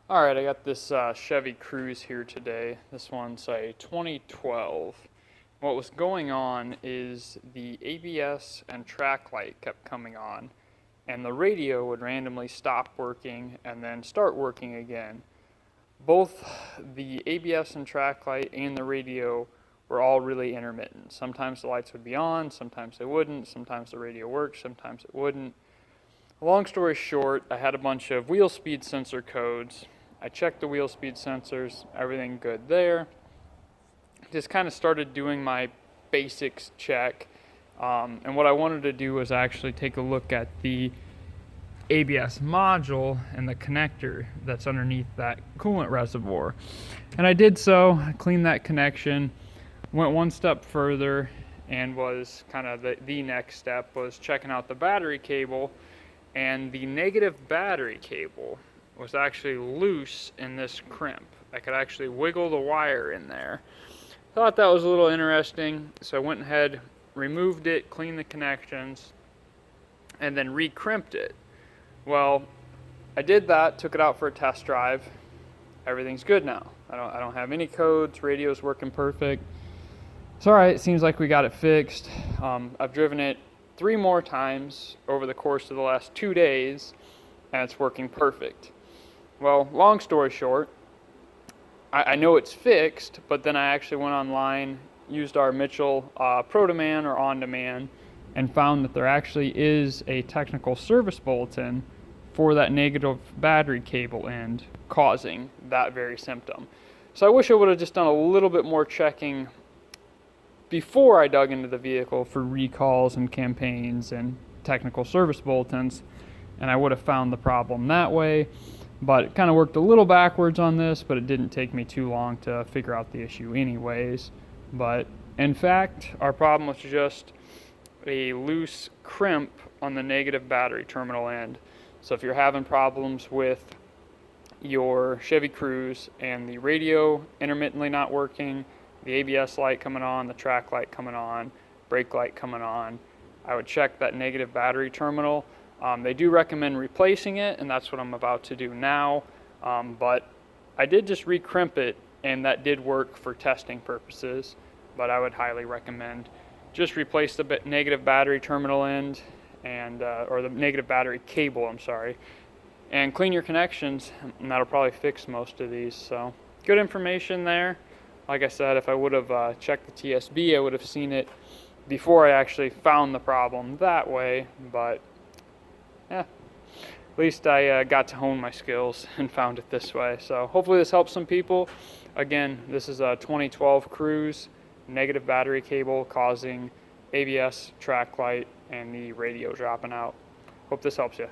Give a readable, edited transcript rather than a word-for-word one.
Alright, I got this Chevy Cruze here today. This one's a 2012. What was going on is the ABS and track light kept coming on, and the radio would randomly stop working and then start working again. Both the ABS and track light and the radio were all really intermittent. Sometimes the lights would be on, sometimes they wouldn't, sometimes the radio worked, sometimes it wouldn't. Long story short, I had a bunch of wheel speed sensor codes. I checked the wheel speed sensors, everything good there. Just kind of started doing my basics check. And what I wanted to do was actually take a look at the ABS module and the connector that's underneath that coolant reservoir. And I did so, I cleaned that connection, went one step further, and was kind of the next step was checking out the battery cable. And the negative battery cable was actually loose in this crimp. I could actually wiggle the wire in there. Thought that was a little interesting, so I went ahead, removed it, cleaned the connections, and then re-crimped it. Well, I did that, took it out for a test drive. Everything's good now. I don't have any codes, radio's working perfect. It's alright, it seems like we got it fixed. I've driven it 3 more times over the course of the last 2 days, and it's working perfect. Well, long story short, I know it's fixed, but then I actually went online, used our Mitchell Pro-Demand or On-Demand, and found that there actually is a technical service bulletin for that negative battery cable end causing that very symptom. So I wish I would have just done a little bit more checking before I dug into the vehicle for recalls and campaigns and technical service bulletins, and I would have found the problem that way. But it kind of worked a little backwards on this, but it didn't take me too long to figure out the issue anyways. But in fact, our problem was just a loose crimp on the negative battery terminal end. So if you're having problems with your Chevy Cruze and the radio intermittently not working, the ABS light coming on, the track light coming on, brake light coming on, I would check that negative battery terminal. They do recommend replacing it, and that's what I'm about to do now. But I did just re-crimp it, and that did work for testing purposes. But I would highly recommend just replace the negative battery terminal end, and or the negative battery cable, I'm sorry, and clean your connections, and that'll probably fix most of these. So good information there. Like I said, if I would have checked the TSB, I would have seen it before I actually found the problem that way. But yeah, at least I got to hone my skills and found it this way. So hopefully this helps some people. Again, this is a 2012 Cruze, negative battery cable causing ABS, track light, and the radio dropping out. Hope this helps you.